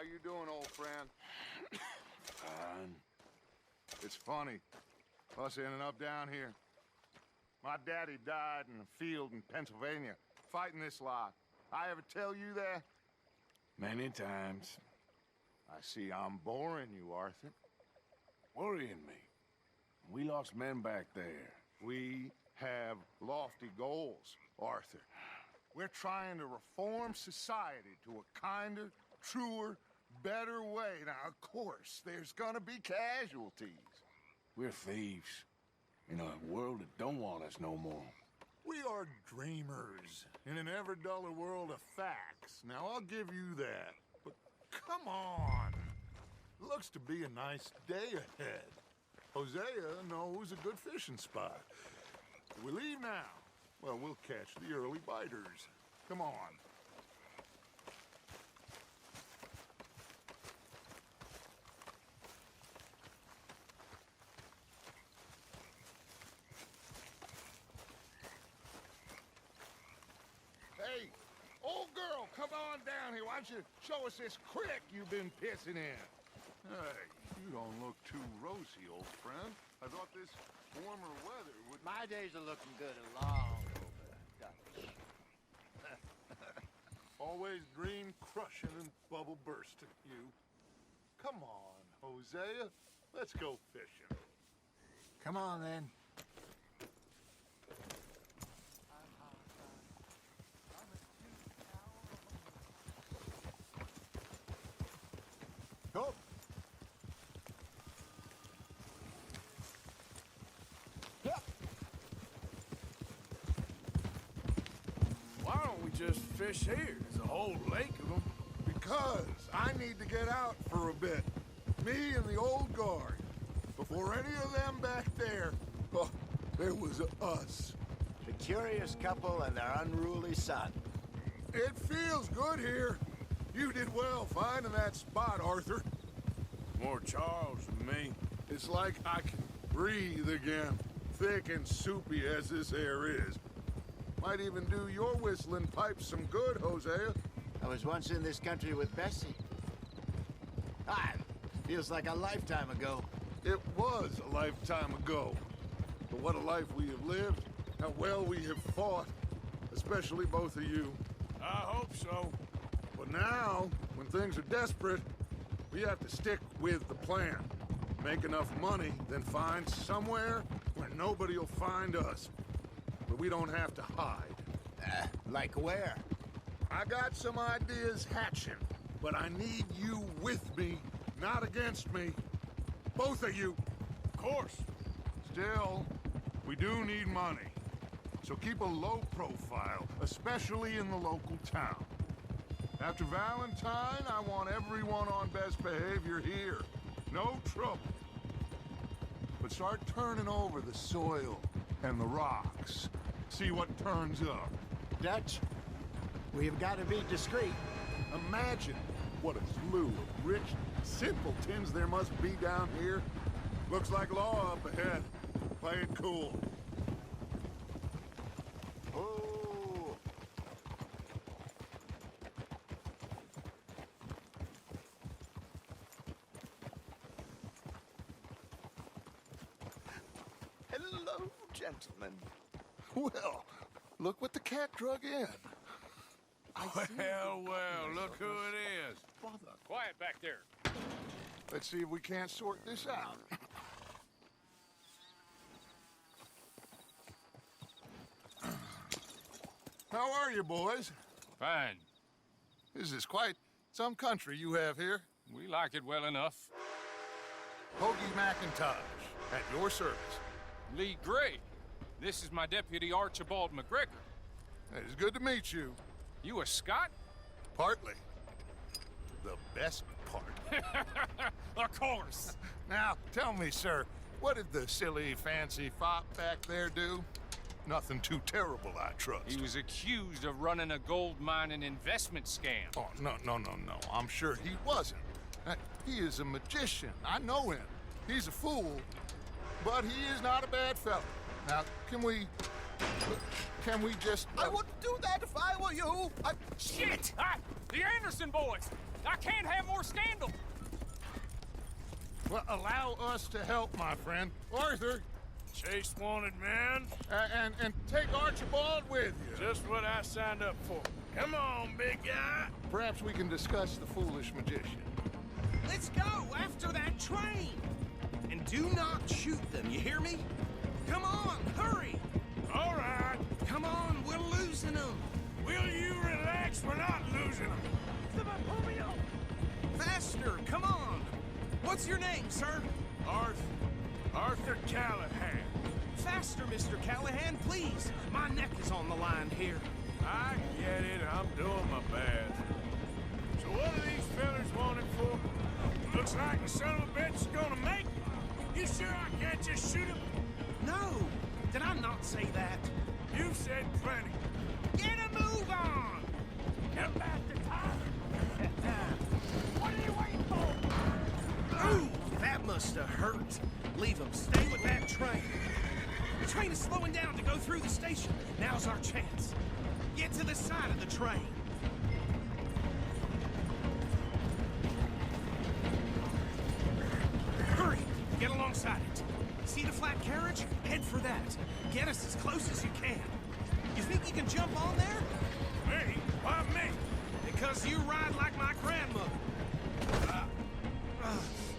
How you doing, old friend? Fine. It's funny, us ending up down here. My daddy died in a field in Pennsylvania, fighting this lot. I ever tell you that? Many times. I see I'm boring you, Arthur. Worrying me. We lost men back there. We have lofty goals, Arthur. We're trying to reform society to a kinder, truer, better way. Now, of course, there's gonna be casualties. We're thieves. In a world that don't want us no more. We are dreamers in an ever duller world of facts. Now, I'll give you that. But come on. Looks to be a nice day ahead. Hosea knows a good fishing spot. If we leave now, well, we'll catch the early biters. Come on. Hey, old girl, come on down here. Why don't you show us this creek you've been pissing in? Hey, you don't look too rosy, old friend. I thought this warmer weather would... My days are looking good and long over, Dutch. Always green crushing and bubble bursting, you. Come on, Hosea. Let's go fishing. Come on, then. Go. Yep. Why don't we just fish here? There's a whole lake of them. Because I need to get out for a bit. Me and the old guard. Before any of them back there, oh, there was us. The curious couple and their unruly son. It feels good here. You did well finding that spot, Arthur. More Charles than me. It's like I can breathe again, thick and soupy as this air is. Might even do your whistling pipes some good, Hosea. I was once in this country with Bessie. Ah, feels like a lifetime ago. It was a lifetime ago. But what a life we have lived, how well we have fought, especially both of you. I hope so. But now, when things are desperate, we have to stick with the plan. Make enough money, then find somewhere where nobody will find us. Where we don't have to hide. Like where? I got some ideas hatching, but I need you with me, not against me. Both of you. Of course. Still, we do need money. So keep a low profile, especially in the local town. After Valentine, I want everyone on best behavior here. No trouble. But start turning over the soil and the rocks. See what turns up. Dutch, we've got to be discreet. Imagine what a slew of rich simpletons there must be down here. Looks like law up ahead. Play it cool. Oh. Hello, gentlemen. Well, look what the cat drug in. Well, look who it is. Brother. Quiet back there. Let's see if we can't sort this out. How are you, boys? Fine. This is quite some country you have here. We like it well enough. Hoagie McIntosh, at your service. Lee Gray. This is my deputy Archibald McGregor. It is good to meet you. You a Scot? Partly. The best part. Of course. Now, tell me, sir, what did the silly, fancy fop back there do? Nothing too terrible, I trust. He was accused of running a gold mine and investment scam. Oh, no. I'm sure he wasn't. He is a magician. I know him. He's a fool, but he is not a bad fellow. Now, can we just... I wouldn't do that if I were you. Shit! Ah, the Anderson boys! I can't have more scandal. Well, allow us to help, my friend. Arthur, Chase wanted man. and take Archibald with you. Just what I signed up for. Come on, big guy. Perhaps we can discuss the foolish magician. Let's go after that train! And do not shoot them, you hear me? Come on, hurry! All right. Come on, we're losing them! Will you relax? We're not losing them. Faster, come on! What's your name, sir? Arthur Callahan. Faster, Mr. Callahan, please! My neck is on the line here. I get it. I'm doing my best. So what are these fellas wanted for? Looks like the son of a bitch is gonna make it. You sure I can't just shoot him? No! Did I not say that? You've said plenty. Get a move on! Get back to time. What are you waiting for? Ooh, that must have hurt. Leave him. Stay with that train. The train is slowing down to go through the station. Now's our chance. Get to the side of the train. Hurry! Get alongside it. See the flat carriage? Head for that. Get us as close as you can. You think you can jump on there? Me? Why me? Because you ride like my grandmother.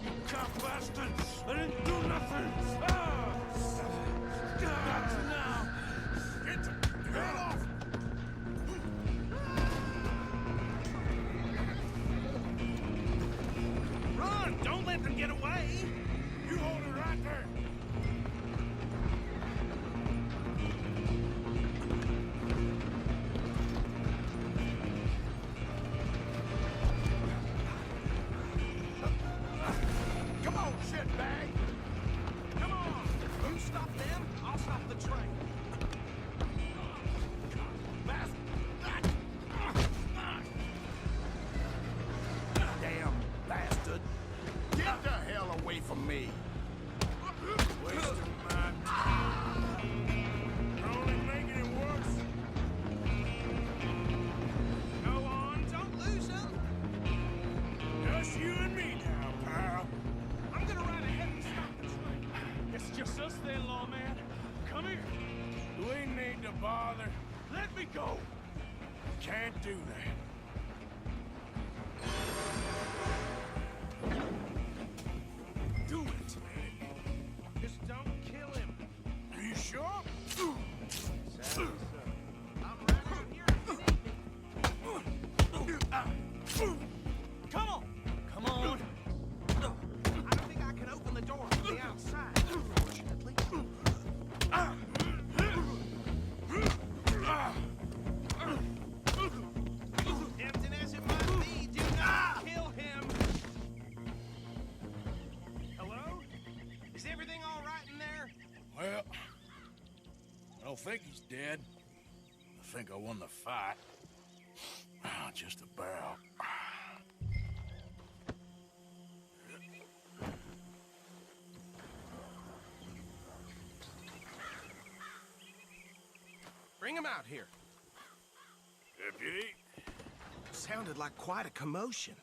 You cop bastard! I didn't do nothing! Not now! Get the hell off! Run! Don't let them get away! You hold it right there! Come on, shitbag! Come on! You stop them, I'll stop the train. Damn bastard! Get the hell away from me! Wasting my time. You're only making it worse. Go on, don't lose them. Just you and me now, pal. I'm gonna ride ahead and stop the train. It's just us then, lawman. Come here. We need to bother. Let me go. Can't do that. Do it. Just don't kill him. Are you sure? I'm right out here if you need me. Come on. Come on. I don't think I can open the door from the outside, unfortunately. Tempting as it might be, do not kill him. Hello? Is everything all right in there? Well, I don't think he's dead. I think I won the fight. Just about. Bring him out here. Deputy, Sounded like quite a commotion.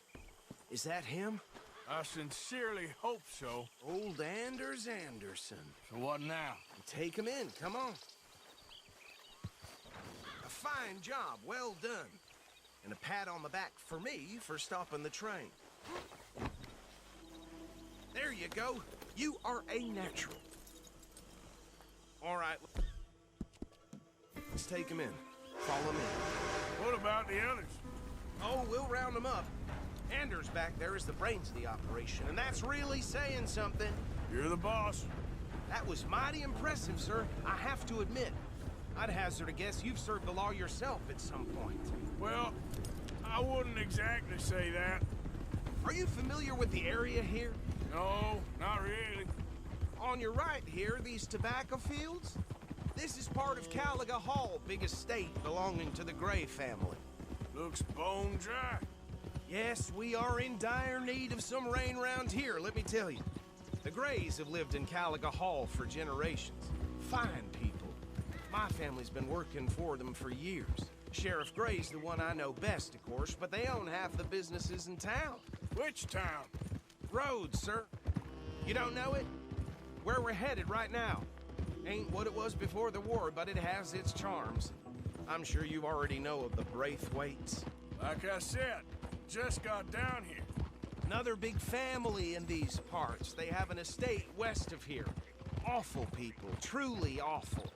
Is that him? I sincerely hope so. Old Anders Anderson. So what now? Take him in, come on. A fine job, well done. And a pat on the back for me for stopping the train. There you go. You are a natural. All right. Let's take him in. Follow me. What about the others? Oh, we'll round them up. Anders back there is the brains of the operation, and that's really saying something. You're the boss. That was mighty impressive, sir. I have to admit. I'd hazard a guess you've served the law yourself at some point. Well, I wouldn't exactly say that. Are you familiar with the area here? No, not really. On your right here, these tobacco fields? This is part of Caliga Hall, big estate belonging to the Gray family. Looks bone dry. Yes, we are in dire need of some rain round here, let me tell you. The Grays have lived in Caliga Hall for generations. Fine people. My family's been working for them for years. Sheriff Gray's the one I know best, of course, but they own half the businesses in town. Which town? Rhodes, sir. You don't know it? Where we're headed right now. Ain't what it was before the war, but it has its charms. I'm sure you already know of the Braithwaites. Like I said, just got down here. Another big family in these parts. They have an estate west of here. Awful people, truly awful.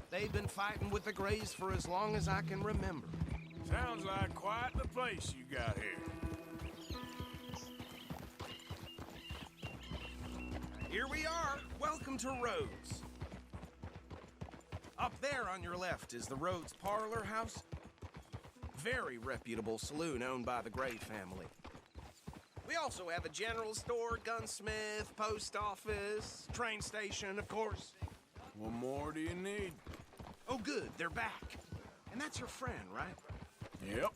They've been fighting with the Grays for as long as I can remember. Sounds like quite the place you got here. Here we are. Welcome to Rhodes. Up there on your left is the Rhodes Parlor House. Very reputable saloon owned by the Gray family. We also have a general store, gunsmith, post office, train station, of course. What more do you need? Oh, good, they're back. And that's your friend, right? Yep.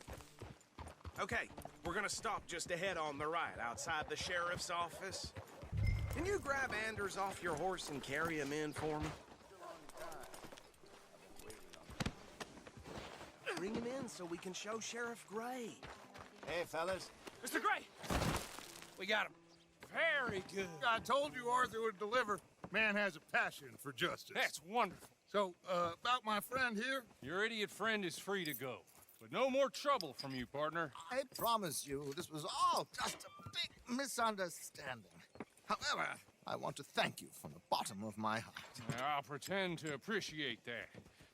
Okay, we're gonna stop just ahead on the right, outside the sheriff's office. Can you grab Anders off your horse and carry him in for me? Bring him in so we can show Sheriff Gray. Hey, fellas. Mr. Gray! We got him. Very good. I told you Arthur would deliver. Man has a passion for justice. That's wonderful. So, about my friend here? Your idiot friend is free to go. But no more trouble from you, partner. I promise you, this was all just a big misunderstanding. However, I want to thank you from the bottom of my heart. I'll pretend to appreciate that.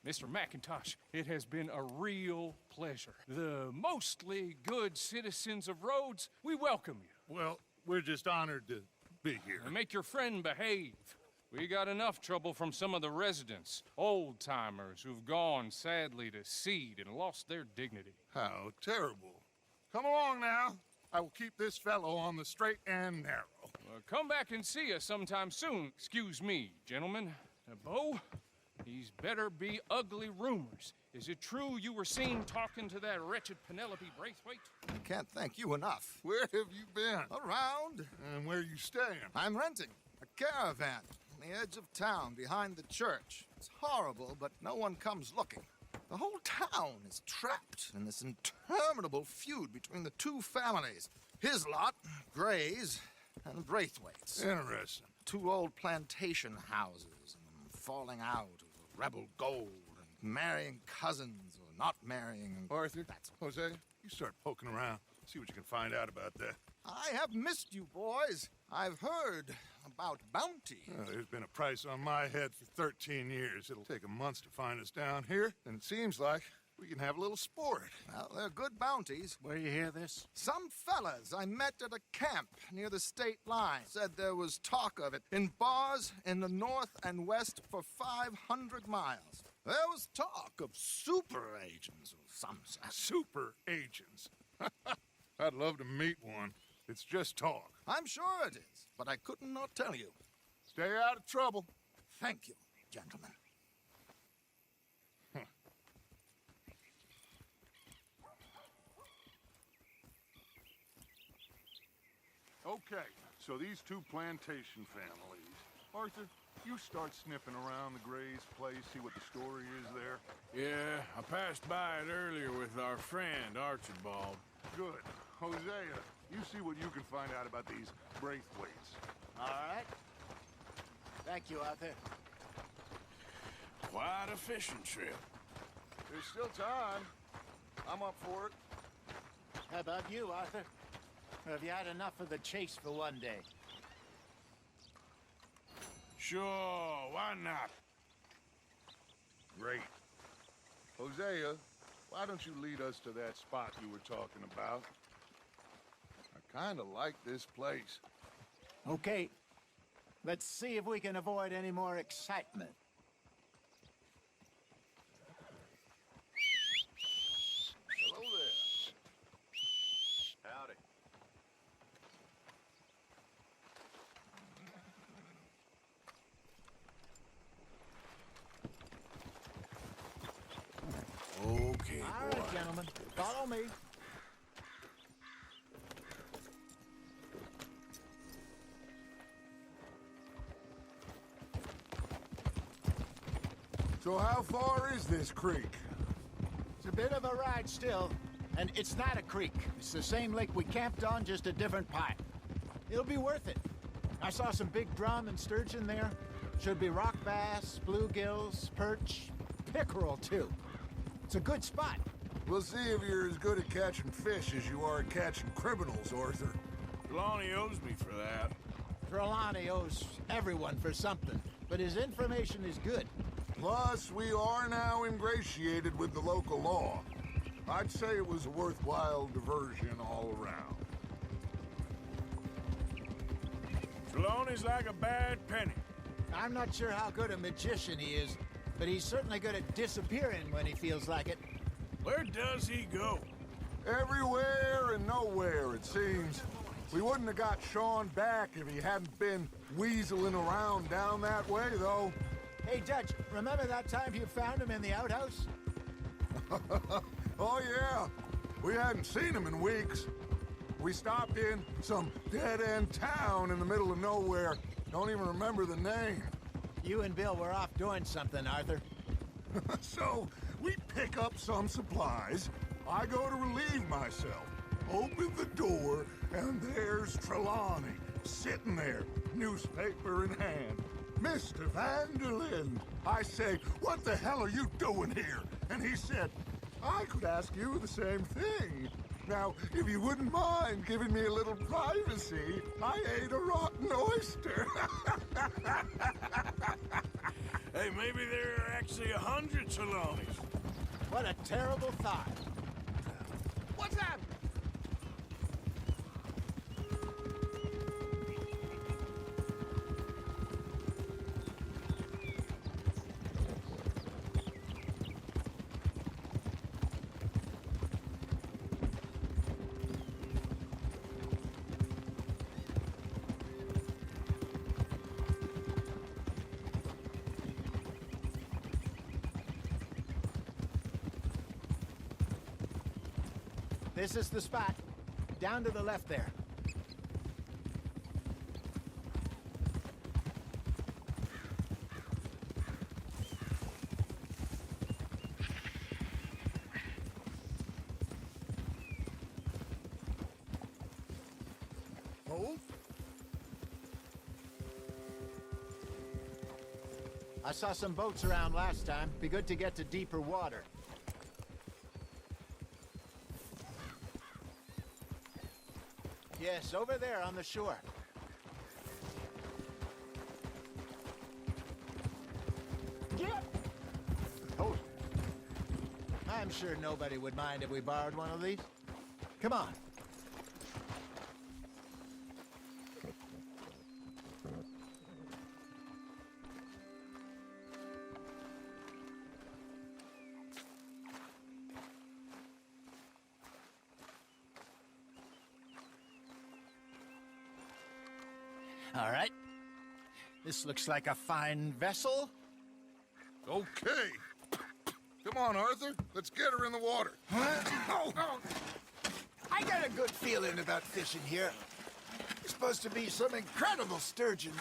Mr. McIntosh, it has been a real pleasure. The mostly good citizens of Rhodes, we welcome you. Well, we're just honored to be here. And make your friend behave. We got enough trouble from some of the residents, old-timers who've gone, sadly, to seed and lost their dignity. How terrible. Come along now. I will keep this fellow on the straight and narrow. Come back and see us sometime soon. Excuse me, gentlemen. Bo, these better be ugly rumors. Is it true you were seen talking to that wretched Penelope Braithwaite? I can't thank you enough. Where have you been? Around, And where you staying? I'm renting a caravan on the edge of town behind the church. It's horrible, but no one comes looking. The whole town is trapped in this interminable feud between the two families. His lot, Gray's, and Braithwaite's. Interesting. Two old plantation houses, and falling out over rebel gold, and marrying cousins or not marrying. And Arthur, that's Jose, you start poking around. See what you can find out about that. I have missed you, boys. I've heard about bounty. There's been a price on my head for 13 years. It'll take a month to find us down here, and it seems like we can have a little sport. Well, they're good bounties. Where you hear this? Some fellas I met at a camp near the state line said there was talk of it in bars in the north and west for 500 miles. There was talk of super agents of some sort. Super agents. I'd love to meet one. It's just talk. I'm sure it is, but I couldn't not tell you. Stay out of trouble. Thank you, gentlemen. Okay, so these two plantation families. Arthur, you start sniffing around the Gray's place, see what the story is there. Yeah, I passed by it earlier with our friend, Archibald. Good. Hosea, you see what you can find out about these Braithwaites. All right. Thank you, Arthur. Quite a fishing trip. There's still time. I'm up for it. How about you, Arthur? Or have you had enough of the chase for one day? Sure, why not? Great. Hosea, why don't you lead us to that spot you were talking about? I kind of like this place. Okay. Let's see if we can avoid any more excitement. Hello there. Howdy. Okay, All boy. right, gentlemen. Follow me. So how far is this creek? It's a bit of a ride still. And it's not a creek. It's the same lake we camped on, just a different pipe. It'll be worth it. I saw some big drum and sturgeon there. Should be rock bass, bluegills, perch, pickerel too. It's a good spot. We'll see if you're as good at catching fish as you are at catching criminals, Arthur. Trelawney owes me for that. Trelawney owes everyone for something, but his information is good. Plus, we are now ingratiated with the local law. I'd say it was a worthwhile diversion all around. Trelawney's like a bad penny. I'm not sure how good a magician he is, but he's certainly good at disappearing when he feels like it. Where does he go? Everywhere and nowhere, it seems. We wouldn't have got Sean back if he hadn't been weaseling around down that way, though. Hey, Judge, remember that time you found him in the outhouse? Oh, yeah. We hadn't seen him in weeks. We stopped in some dead-end town in the middle of nowhere. Don't even remember the name. You and Bill were off doing something, Arthur. So, we pick up some supplies. I go to relieve myself. Open the door, and there's Trelawney, sitting there, newspaper in hand. Mr. Vanderlyn. I say, what the hell are you doing here? And he said, I could ask you the same thing. Now, if you wouldn't mind giving me a little privacy, I ate a rotten oyster. Hey, maybe there are actually 100 Trelawneys. What a terrible thought. What's that? This is the spot. Down to the left there. Oh? I saw some boats around last time. Be good to get to deeper water. Yes, over there on the shore. Yep. Oh. I'm sure nobody would mind if we borrowed one of these. Come on. All right. This looks like a fine vessel. Okay. Come on, Arthur. Let's get her in the water. Oh. I got a good feeling about fishing here. It's supposed to be some incredible sturgeon.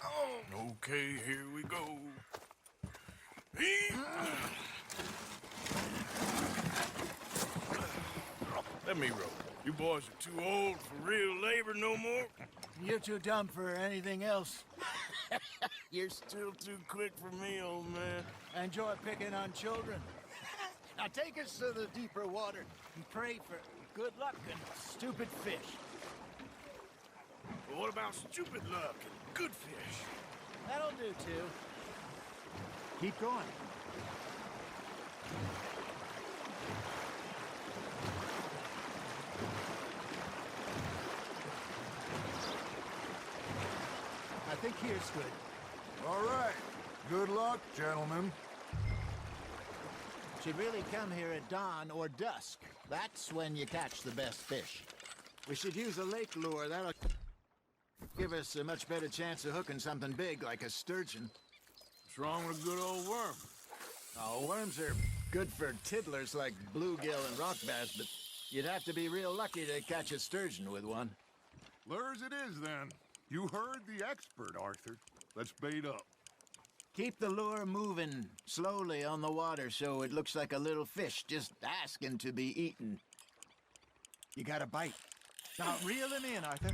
Oh. Okay, here we go. Let me row. You boys are too old for real labor no more. You're too dumb for anything else. You're still too quick for me, old man. I enjoy picking on children. Now take us to the deeper water and pray for good luck and stupid fish. But what about stupid luck and good fish? That'll do, too. Keep going. I think here's good. All right. Good luck, gentlemen. Should really come here at dawn or dusk. That's when you catch the best fish. We should use a lake lure. That'll give us a much better chance of hooking something big like a sturgeon. What's wrong with a good old worm? Oh, worms are good for tiddlers like bluegill and rock bass, but you'd have to be real lucky to catch a sturgeon with one. Lures it is, then. You heard the expert, Arthur. Let's bait up. Keep the lure moving slowly on the water so it looks like a little fish just asking to be eaten. You got a bite. Now reel him in, Arthur.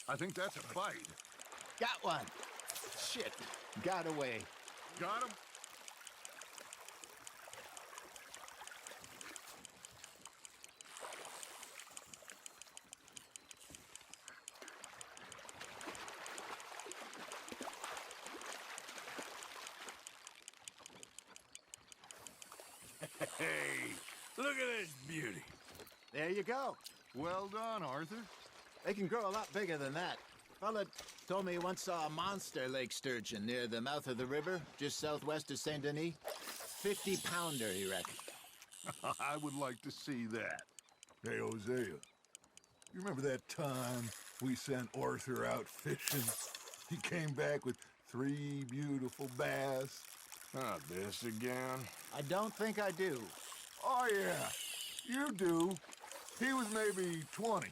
I think that's a bite. Got one. Shit. Got away. Got him? Hey, look at this beauty. There you go. Well done, Arthur. They can grow a lot bigger than that. Fella told me he once saw a monster lake sturgeon near the mouth of the river, just southwest of Saint Denis. 50-pounder, he reckoned. I would like to see that. Hey, Hosea, you remember that time we sent Arthur out fishing? He came back with 3 beautiful bass. Not this again. I don't think I do. Oh, yeah, you do. He was maybe 20,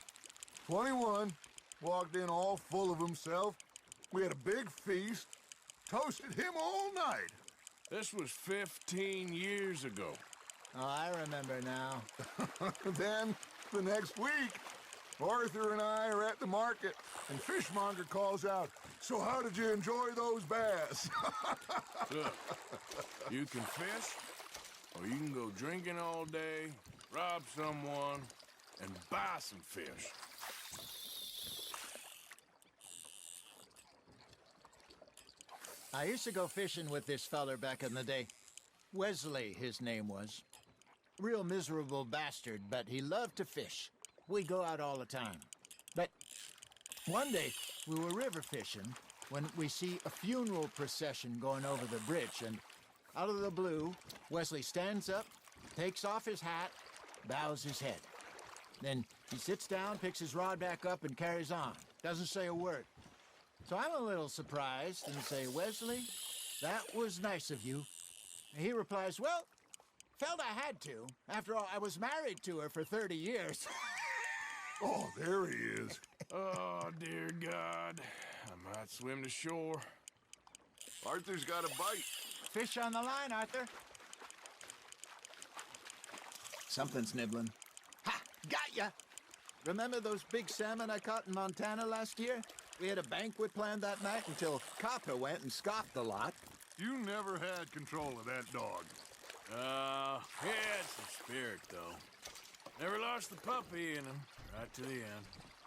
21, walked in all full of himself. We had a big feast, toasted him all night. This was 15 years ago. Oh, I remember now. Then, the next week, Arthur and I are at the market, and Fishmonger calls out, "So how did you enjoy those bass?" Look, you can fish, or you can go drinking all day, rob someone, and buy some fish. I used to go fishing with this feller back in the day. Wesley, his name was. Real miserable bastard, but he loved to fish. We go out all the time. But one day, we were river fishing when we see a funeral procession going over the bridge, and out of the blue, Wesley stands up, takes off his hat, bows his head. Then he sits down, picks his rod back up, and carries on. Doesn't say a word. So I'm a little surprised and say, "Wesley, that was nice of you." And he replies, "Well, felt I had to. After all, I was married to her for 30 years. Oh, there he is. Oh, dear God. I might swim to shore. Arthur's got a bite. Fish on the line, Arthur. Something's nibbling. Ha! Got ya! Remember those big salmon I caught in Montana last year? We had a banquet planned that night until Copper went and scoffed the lot. You never had control of that dog. He had some spirit, though. Never lost the puppy in him, right to the end.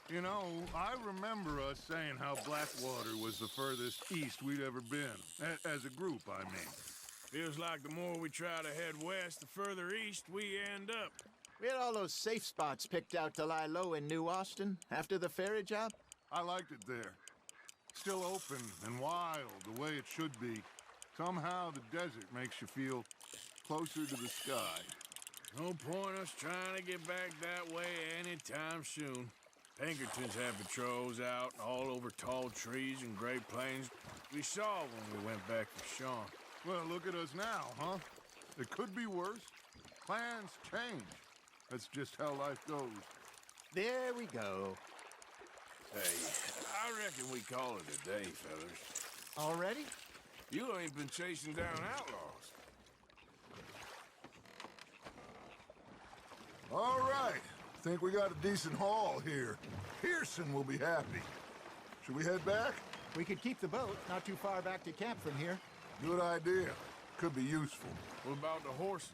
You know, I remember us saying how Blackwater was the furthest east we'd ever been. As a group, I mean. Feels like the more we try to head west, the further east we end up. We had all those safe spots picked out to lie low in New Austin after the ferry job. I liked it there. Still open and wild, the way it should be. Somehow the desert makes you feel closer to the sky. No point us trying to get back that way anytime soon. Pinkertons have patrols out all over tall trees and Great Plains. We saw when we went back to Sean. Well, look at us now, huh? It could be worse. Plans change. That's just how life goes. There we go. Hey, I reckon we call it a day, fellas. Already? You ain't been chasing down outlaws. All right. Think we got a decent haul here. Pearson will be happy. Should we head back? We could keep the boat not too far back to camp from here. Good idea. Could be useful. What about the horses?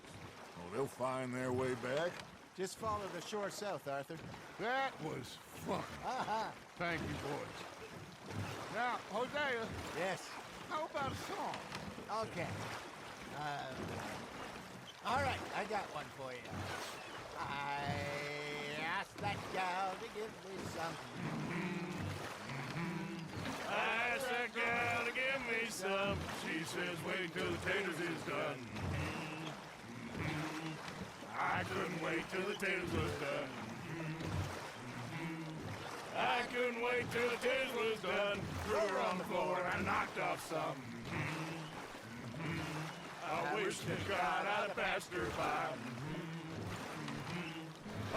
Oh, they'll find their way back. Just follow the shore south, Arthur. That was fun. Aha! Thank you, boys. Now, Hosea, Yes. how about a song? Okay. All right, I got one for you. I asked that gal to give me some. I asked that gal to give me some. She says, wait till the taters is done. I couldn't wait till the taters was done. I couldn't wait till the taters was done. Threw her on the floor and I knocked off some. I'll wait wish to God I'd passed her by.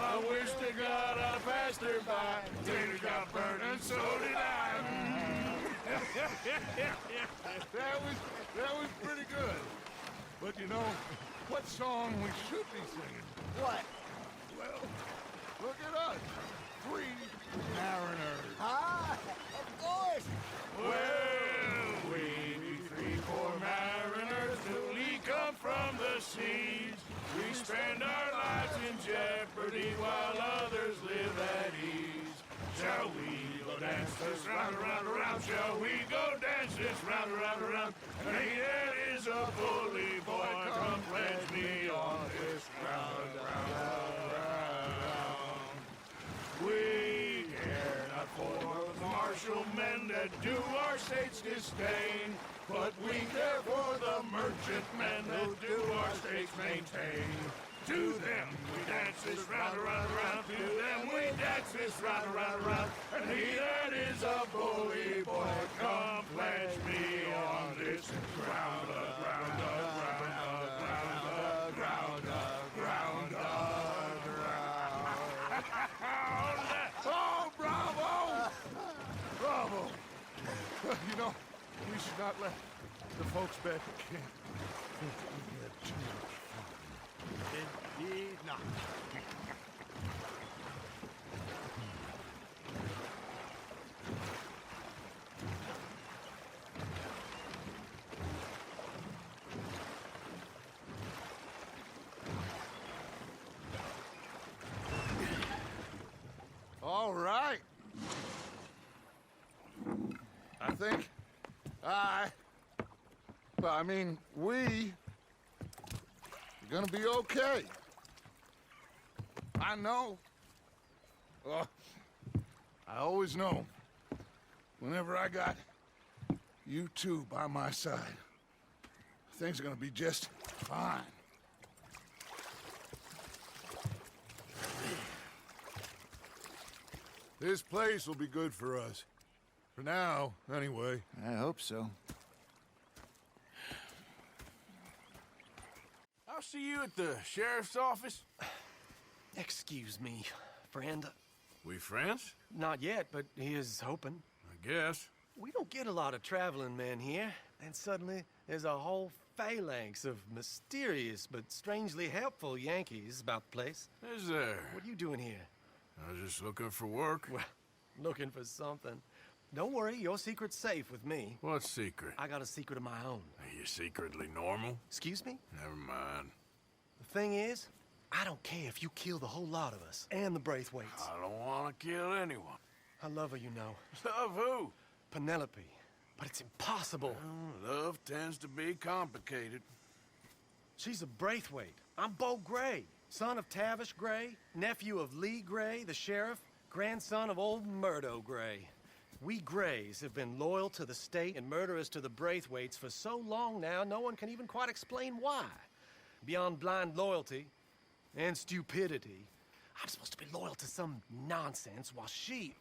I wish to God I passed her by. Tater got burned and so did I. That was pretty good. But you know, what song we should be singing? What? Well, look at us. 3 mariners. Ah, of course. Well, we be 3 poor mariners newly come from the seas. We spend our lives in jeopardy while others live at ease. Shall we go dance this round, around, around? Shall we go dance this round, around, around? And he that is a bully boy, come pledge me on this round, round, round. We care not for the martial men that do our state's disdain, but we care for the merchant men that do our states maintain. To them we dance this round, around, around. To them we dance this round, around, around. And he that is a bully boy, come pledge me on this ground, ground, ground, ground, ground, ground, ground. Oh, bravo! Bravo! You know, we should not let the folks back at camp think that we had too much fun. Indeed not. All right. We are gonna be okay. I know. I always know. Whenever I got you two by my side, things are gonna be just fine. This place will be good for us. For now, anyway. I hope so. I'll see you at the sheriff's office. Excuse me, friend. We friends? Not yet, but he is hoping. I guess. We don't get a lot of traveling men here, and suddenly there's a whole phalanx of mysterious but strangely helpful Yankees about the place. Is there? What are you doing here? I was just looking for work. Well, looking for something. Don't worry, your secret's safe with me. What secret? I got a secret of my own. Are you secretly normal? Excuse me? Never mind. The thing is, I don't care if you kill the whole lot of us, and the Braithwaites. I don't want to kill anyone. I love her, you know. Love who? Penelope. But it's impossible. Well, love tends to be complicated. She's a Braithwaite. I'm Beau Gray, son of Tavish Gray, nephew of Lee Gray, the sheriff, grandson of old Murdo Gray. We Grays have been loyal to the state and murderers to the Braithwaites for so long now, no one can even quite explain why. Beyond blind loyalty and stupidity, I'm supposed to be loyal to some nonsense while she's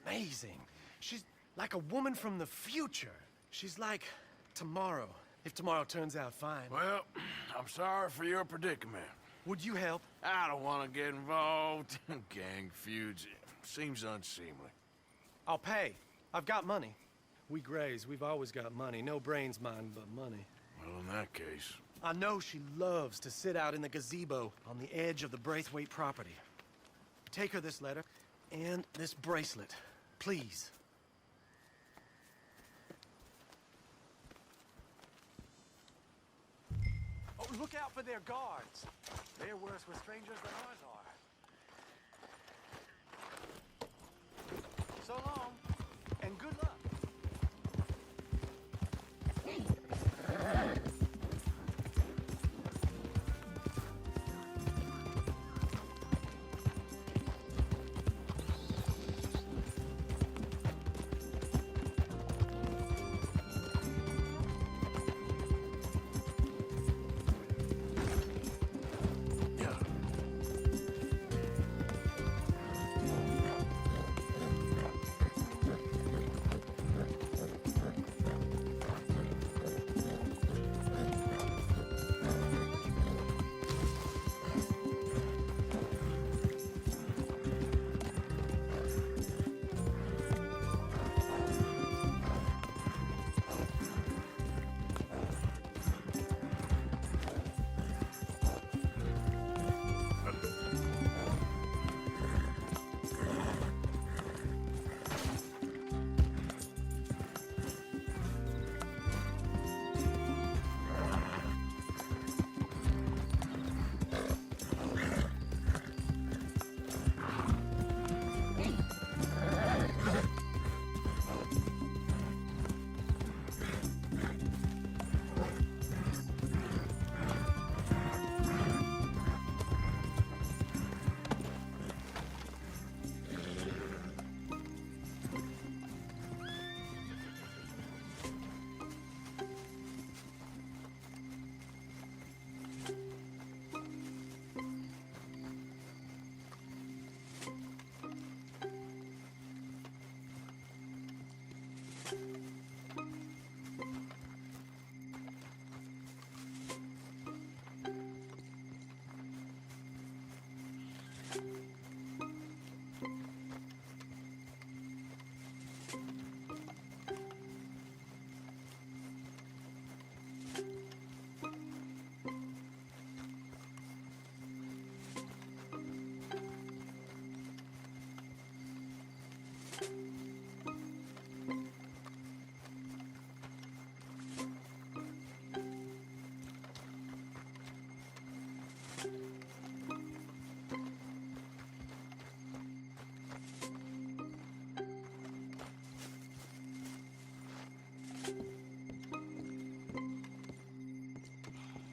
amazing. She's like a woman from the future. She's like tomorrow, if tomorrow turns out fine. Well, I'm sorry for your predicament. Would you help? I don't want to get involved in gang feuds. Seems unseemly. I'll pay. I've got money. We Grays, we've always got money. No brains, mind, but money. Well, in that case... I know she loves to sit out in the gazebo on the edge of the Braithwaite property. Take her this letter and this bracelet, please. Oh, look out for their guards. They're worse with strangers than ours are. So long, and good luck.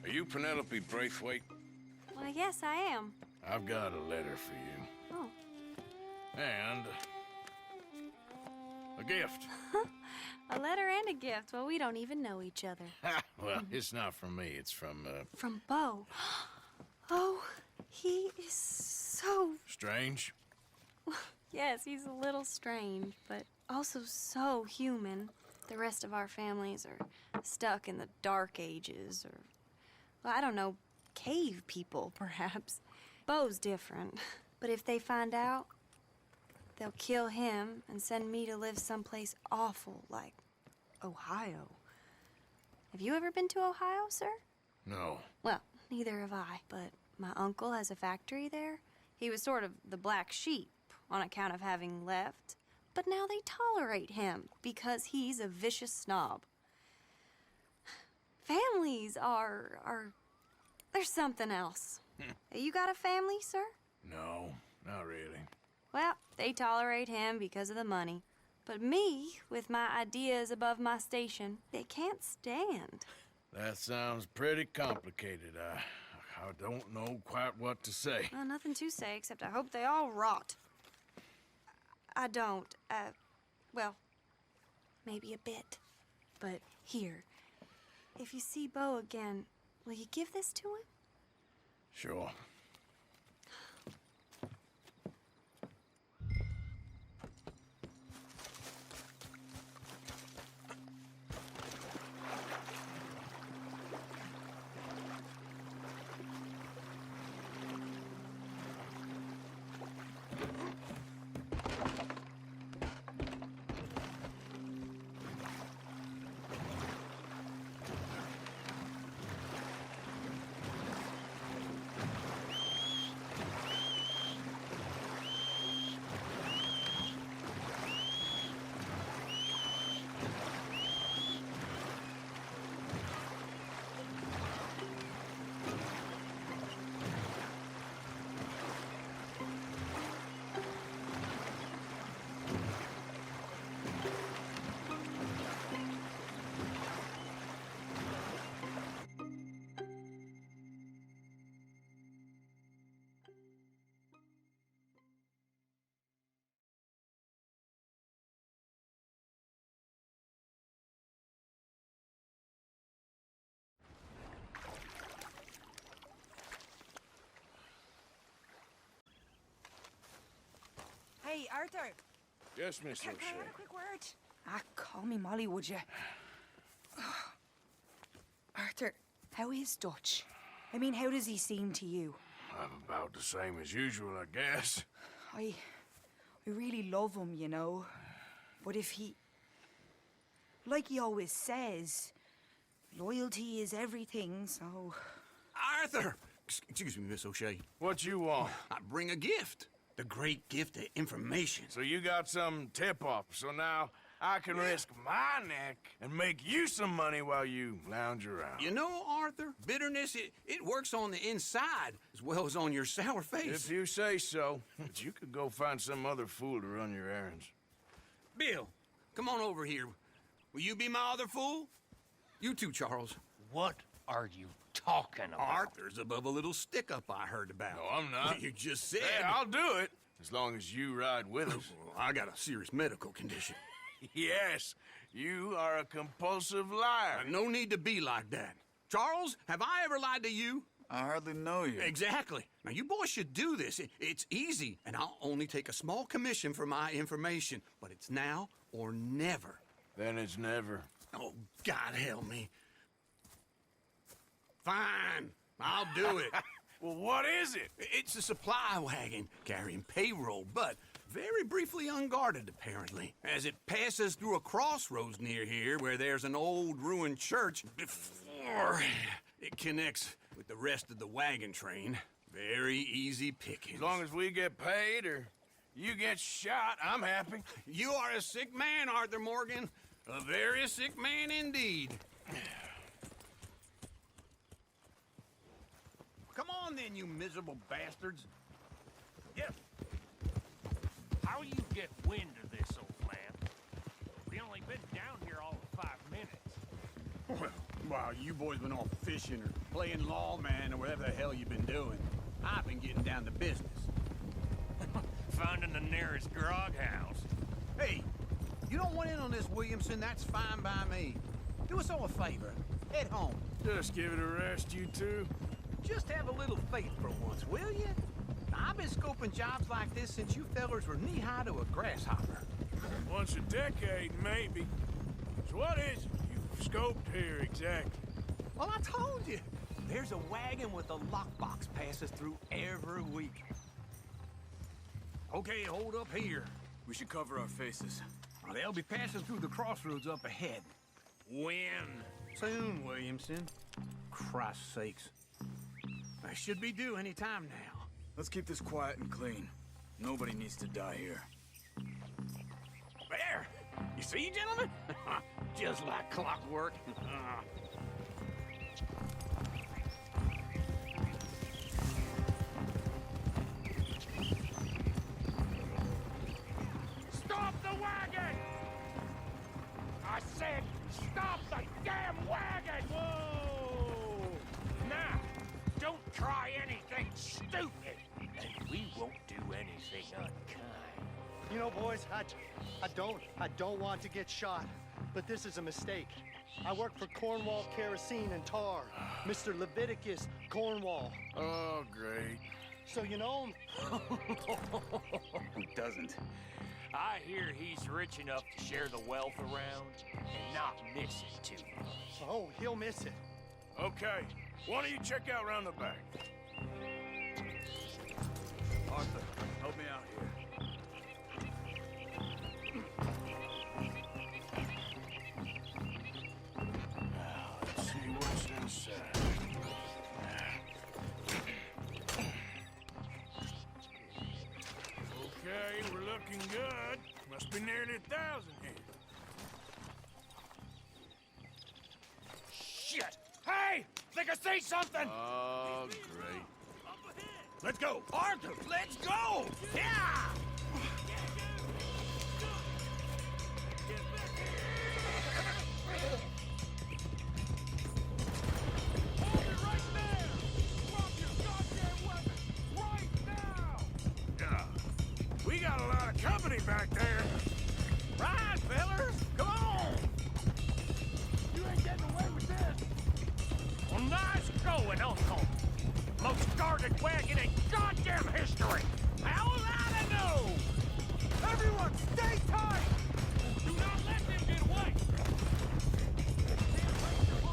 Are you Penelope Braithwaite? Well, yes, I am. I've got a letter for you. Oh. And a gift. A letter and a gift. Well, we don't even know each other. Well, it's not from me. It's from, From Bo. Oh, he is so... Strange. Yes, he's a little strange, but also so human. The rest of our families are stuck in the Dark Ages, or, well, I don't know, cave people, perhaps. Bo's different. But if they find out, they'll kill him and send me to live someplace awful like Ohio. Have you ever been to Ohio, sir? No. Well, neither have I, but my uncle has a factory there. He was sort of the black sheep on account of having left, but now they tolerate him because he's a vicious snob. Families there's something else. You got a family, sir? No, not really. Well, they tolerate him because of the money. But me, with my ideas above my station, they can't stand. That sounds pretty complicated. I don't know quite what to say. Well, nothing to say, except I hope they all rot. I don't. Well, maybe a bit. But here, if you see Bo again, will you give this to him? Sure. Hey, Arthur. Yes, Miss Can I O'Shea. have a quick word? Call me Molly, would you? Arthur, how is Dutch? I mean, how does he seem to you? I'm about the same as usual, I guess. I really love him, you know. But if he... Like he always says, loyalty is everything, so... Arthur! Excuse me, Miss O'Shea. What you want? I bring a gift. The great gift of information. So you got some tip-off, so now I can risk my neck and make you some money while you lounge around. You know, Arthur, bitterness, it works on the inside as well as on your sour face. If you say so. But you could go find some other fool to run your errands. Bill, come on over here. Will you be my other fool? You too, Charles. What are you talking about? Arthur's above a little stick-up I heard about. No, I'm not. You just said... Hey, I'll do it, as long as you ride with us. I got a serious medical condition. Yes, you are a compulsive liar. No need to be like that. Charles, have I ever lied to you? I hardly know you. Exactly. Now, you boys should do this. It's easy, and I'll only take a small commission for my information. But it's now or never. Then it's never. Oh, God help me. Fine. I'll do it. Well, what is it? It's a supply wagon carrying payroll, but very briefly unguarded, apparently, as it passes through a crossroads near here where there's an old ruined church before it connects with the rest of the wagon train. Very easy pickings. As long as we get paid or you get shot, I'm happy. You are a sick man, Arthur Morgan. A very sick man indeed. Come on then, you miserable bastards. Yep. How you get wind of this, old man? We only been down here all of 5 minutes. Well, while you boys been off fishing or playing lawman or whatever the hell you've been doing, I've been getting down to business. Finding the nearest grog house. Hey, you don't want in on this, Williamson, that's fine by me. Do us all a favor. Head home. Just give it a rest, you two. Just have a little faith for once, will you? I've been scoping jobs like this since you fellers were knee-high to a grasshopper. Once a decade, maybe. So what is it you've scoped here exactly? Well, I told you. There's a wagon with a lockbox passes through every week. Okay, hold up here. We should cover our faces. Well, they'll be passing through the crossroads up ahead. When? Soon, Williamson. Christ's sakes. I should be due any time now. Let's keep this quiet and clean. Nobody needs to die here. There! You see, gentlemen? Just like clockwork. Stop the wagon! I said, stop the damn wagon! Whoa! Now, don't try anything stupid, and we won't do anything unkind. You know, boys, I don't want to get shot, but this is a mistake. I work for Cornwall Kerosene and Tar, Mr. Leviticus Cornwall. Oh, great. So you know him? Who doesn't? I hear he's rich enough to share the wealth around and not miss it too much. Oh, he'll miss it. Okay, why don't you check out round the back? Arthur, help me out here. Now, let's see what's inside. Okay, we're looking good. Must be nearly 1,000 here. Shit! Hey! Think I see something! Oh, great. Let's go! Arthur, let's go! Yeah! We got a lot of company back there. Right, fellers! Come on! You ain't getting away with this! Well, nice going, Uncle! Most guarded wagon in goddamn history! How was I to know? Everyone, stay tight! Do not let them get away!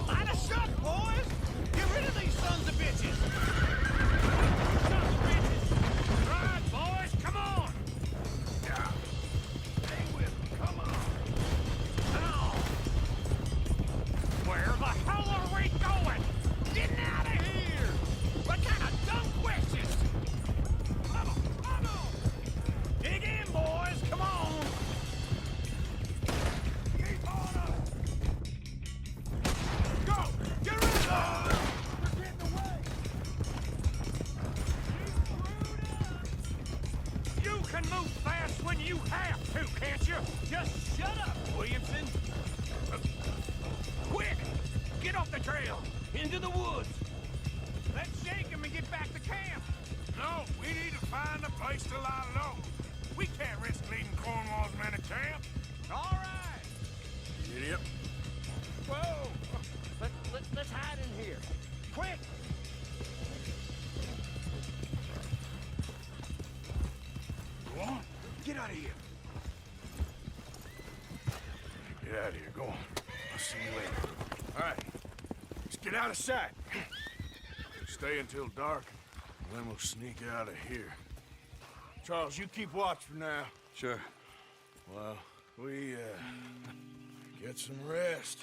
Line a shot, boys! Get rid of these sons of bitches! Sons of bitches! Right, boys, come on! Yeah. Stay with me, come on. Now! Where the hell are we going? Getting out of here! What kind of dumb questions? Come on! Dig in, boys! Come on! Keep on up. Go! Get rid of them! We're getting away! You can move fast when you have to, can't you? Just shut up, Williamson! Quick! Get off the trail! Into the woods! Let's shake him and get back to camp! No, we need to find a place to lie low. We can't risk leading Cornwall's men to camp. All right! Idiot. Whoa! Let's hide in here. Quick! Go on. Get out of here. Get out of here. Go on. I'll see you later. All right. Let's get out of sight. Stay until dark. Then we'll sneak out of here. Charles, you keep watch for now. Sure. Well, we, get some rest.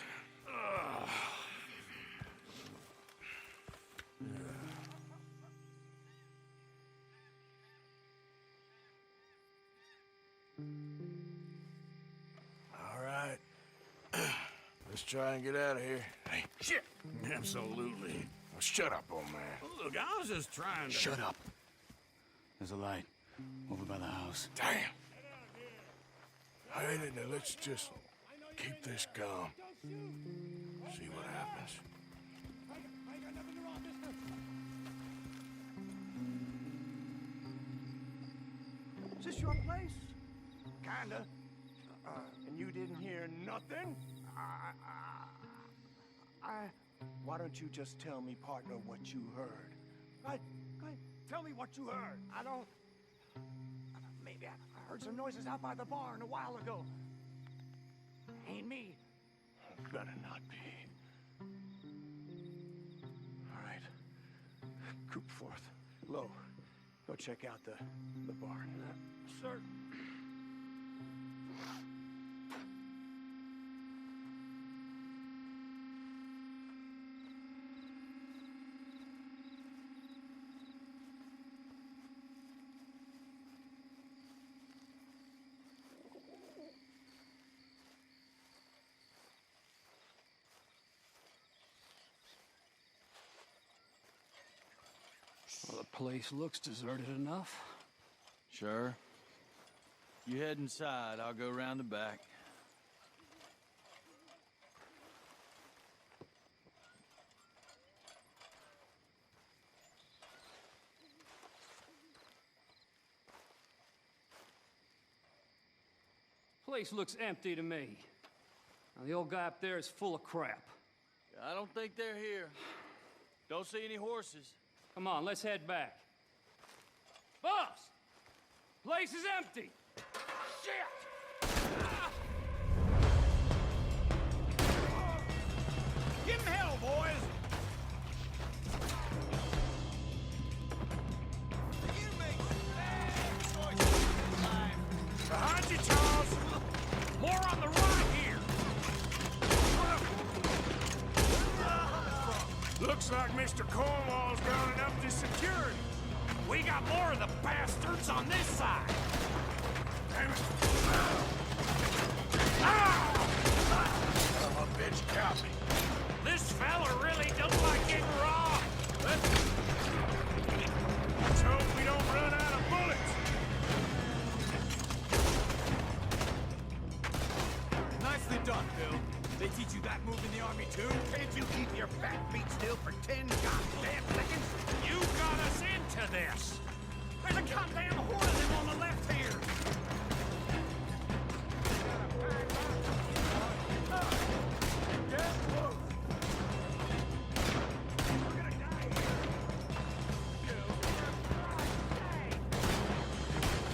All right. Let's try and get out of here. Hey, shit! Absolutely. Now shut up, old man. Look, I was just trying to... Shut up. There's a light over by the house. Damn. All right, now let's just keep this calm. See what happens. Is this your place? Kinda. And you didn't hear nothing? Why don't you just tell me, partner, what you heard? Go ahead, tell me what you heard. I don't... Maybe I heard some noises out by the barn a while ago. Ain't me. Better not be. All right. Coop forth. Low. Go check out the barn. Sir. Well, the place looks deserted enough. Sure. You head inside, I'll go round the back. Place looks empty to me. Now, the old guy up there is full of crap. I don't think they're here. Don't see any horses. Come on, let's head back. Boss! Place is empty! Shit! Give him hell, boys! You make bad choices in life. Behind you, Charles! More on the right here! Looks like Mr. Cornwall's rounding up the security. We got more of the bastards on this side! Damn it! Son of a bitch got me. This fella really don't like getting robbed! Let's hope we don't run out of bullets. Nicely done, Bill. They teach you that move in the army, too? Can't you keep your fat feet still for 10 goddamn seconds? You got us into this! There's a goddamn horde of them on the left here!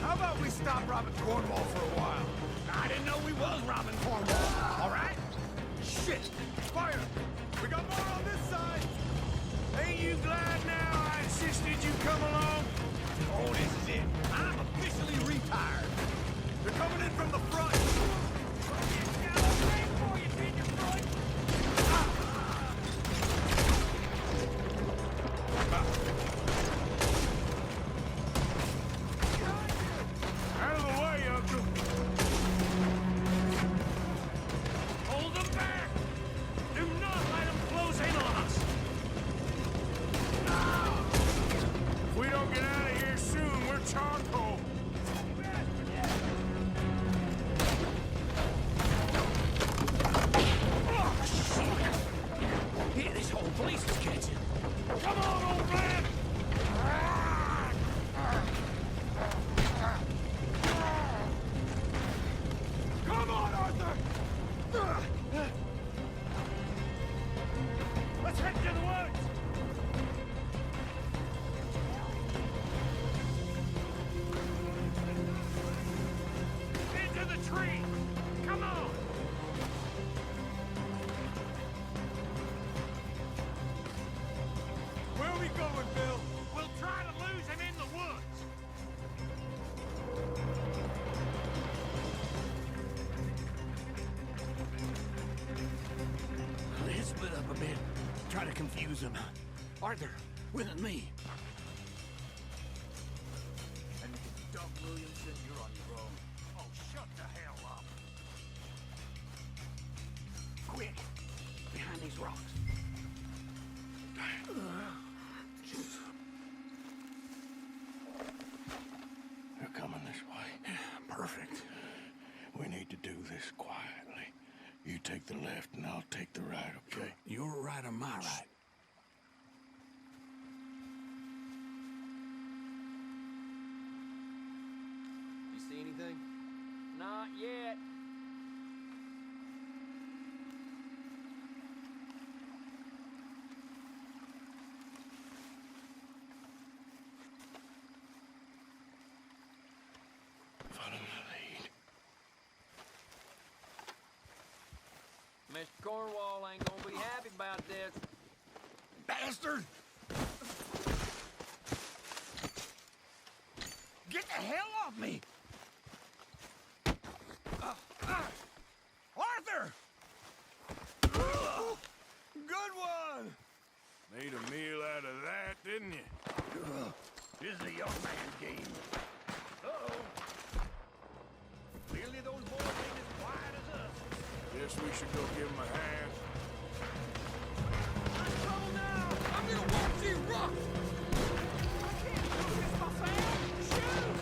How about we stop robbing Cornwall for a while? I didn't know we was robbing Cornwall. All right? Shit! Fire! We got more on this side! Ain't you glad now I insisted you come along? Oh, this is it. I'm officially retired. They're coming in from the front. Out of the way, Uncle. Hold them back! Do not let them close in on us! If we don't get out of here soon, we're charcoal. Here, this whole place is catching! Come on, old man! Come on, Arthur! Let's head to the woods! Into the tree! Come on! Where are we going? try to confuse him. Arthur, with me. And Doug Williamson, you're on your own. Oh, shut the hell up. Quick! Behind these rocks. They're coming this way. Perfect. We need to do this quietly. You take the left and I'll take the right, okay? Your right or my right? You see anything? Not yet. Follow my lead. Mr. Cornwall ain't gonna be happy about this. Bastard! Get the hell off me! Arthur! Good one! Made a meal out of that, didn't you? This is a young man's game. Uh-oh. Clearly those boys ain't as quiet as us. Guess we should go give him a hand. Control now! I'm gonna walk these rocks! I can't do this myself! Shoot!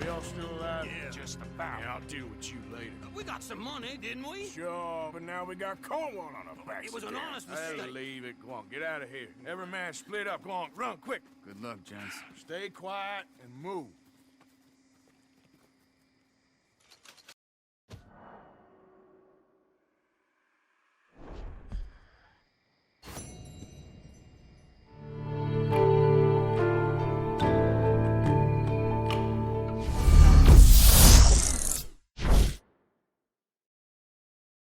We all still alive? Yeah, just about. Yeah, I'll deal with you later. We got some money, didn't we? Sure, but now we got Cornwall on our backs. It was an again. honest I'll mistake. leave it. Go on, get out of here. Every man split up. Go on, run, quick. Good luck, gents. Stay quiet and move.